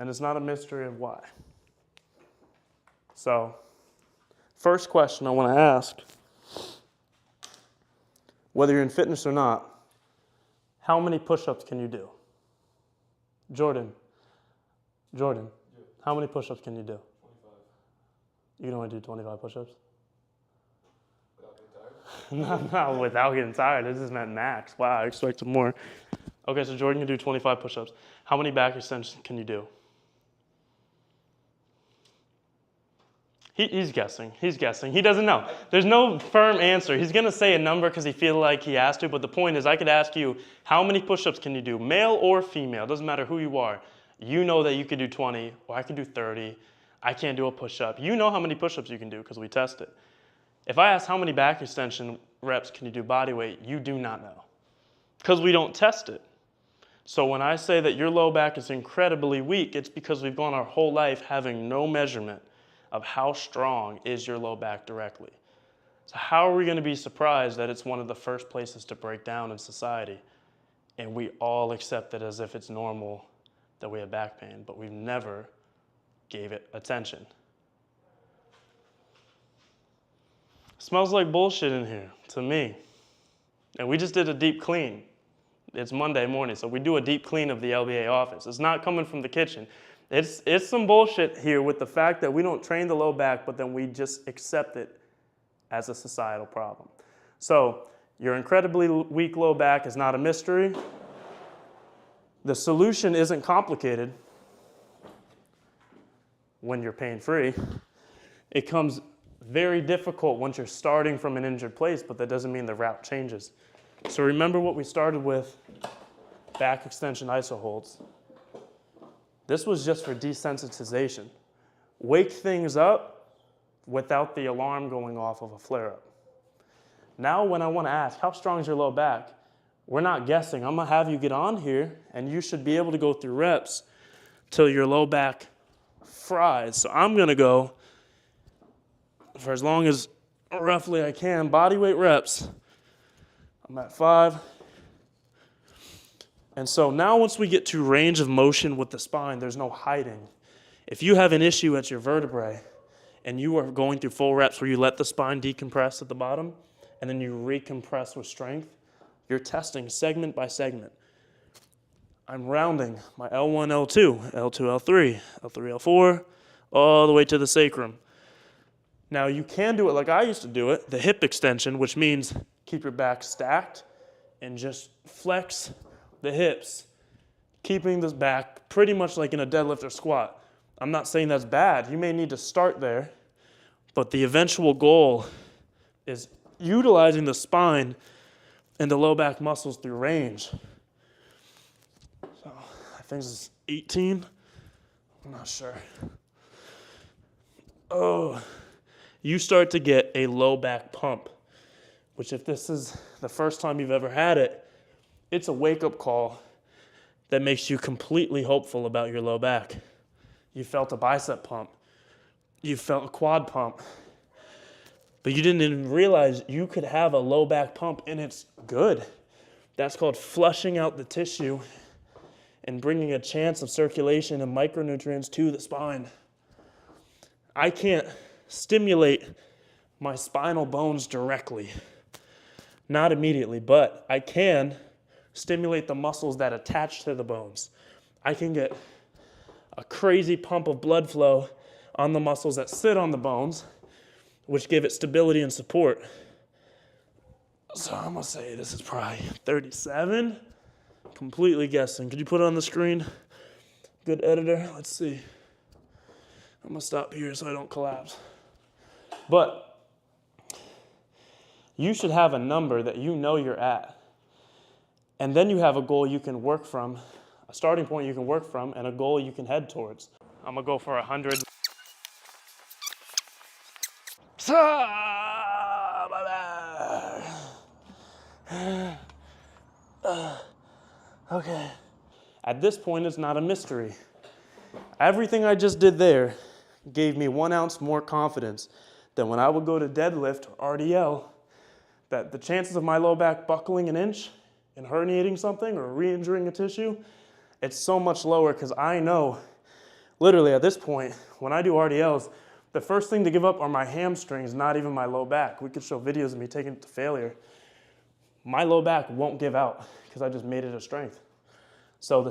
and it's not a mystery of why. So, first question I want to ask, whether you're in fitness or not, how many push-ups can you do? Jordan, how many push-ups can you do? 25. You can only do 25 push-ups? Without getting tired? Not without getting tired. This is meant max. Wow, I expected more. Okay, so Jordan can do 25 push-ups. How many back extensions can you do? He's guessing. He's guessing. He doesn't know. There's no firm answer. He's going to say a number because he feels like he has to, but the point is I could ask you, how many push-ups can you do, male or female? Doesn't matter who you are. You know that you could do 20, or I could do 30. I can't do a push-up. You know how many push-ups you can do because we test it. If I ask how many back extension reps can you do body weight, you do not know because we don't test it. So when I say that your low back is incredibly weak, it's because we've gone our whole life having no measurement of how strong is your low back directly. So how are we going to be surprised that it's one of the first places to break down in society and we all accept it as if it's normal that we have back pain, but we've never gave it attention. Smells like bullshit in here to me. And we just did a deep clean. It's Monday morning, so we do a deep clean of the LBA office. It's not coming from the kitchen. It's some bullshit here with the fact that we don't train the low back, but then we just accept it as a societal problem. So your incredibly weak low back is not a mystery. The solution isn't complicated when you're pain-free. It comes very difficult once you're starting from an injured place, but that doesn't mean the route changes. So remember what we started with, back extension iso holds. This was just for desensitization. Wake things up without the alarm going off of a flare-up. Now when I want to ask, how strong is your low back? We're not guessing. I'm going to have you get on here, and you should be able to go through reps till your low back fries. So I'm going to go for as long as roughly I can, body weight reps. I'm at 5. And so now once we get to range of motion with the spine, there's no hiding. If you have an issue at your vertebrae and you are going through full reps where you let the spine decompress at the bottom and then you recompress with strength, you're testing segment by segment. I'm rounding my L1, L2, L2, L3, L3, L4, all the way to the sacrum. Now you can do it like I used to do it, the hip extension, which means keep your back stacked and just flex the hips, keeping this back pretty much like in a deadlift or squat. I'm not saying that's bad. You may need to start there, but the eventual goal is utilizing the spine and the low back muscles through range. So I think this is 18. I'm not sure. Oh, you start to get a low back pump, which if this is the first time you've ever had it, it's a wake-up call that makes you completely hopeful about your low back. You felt a bicep pump. You felt a quad pump. But you didn't even realize you could have a low back pump, and it's good. That's called flushing out the tissue and bringing a chance of circulation and micronutrients to the spine. I can't stimulate my spinal bones directly, not immediately, but I can stimulate the muscles that attach to the bones. I can get a crazy pump of blood flow on the muscles that sit on the bones, which give it stability and support. So I'm gonna say this is probably 37. Completely guessing. Could you put it on the screen? Good editor. Let's see. I'm gonna stop here so I don't collapse. But you should have a number that you know you're at. And then you have a goal you can work from, a starting point you can work from, and a goal you can head towards. I'm gonna go for 100. Okay. At this point, it's not a mystery. Everything I just did there gave me 1 ounce more confidence that when I would go to deadlift or RDL, that the chances of my low back buckling an inch and herniating something or re-injuring a tissue, it's so much lower because I know literally at this point, when I do RDLs, the first thing to give up are my hamstrings, not even my low back. We could show videos of me taking it to failure. My low back won't give out because I just made it a strength. So the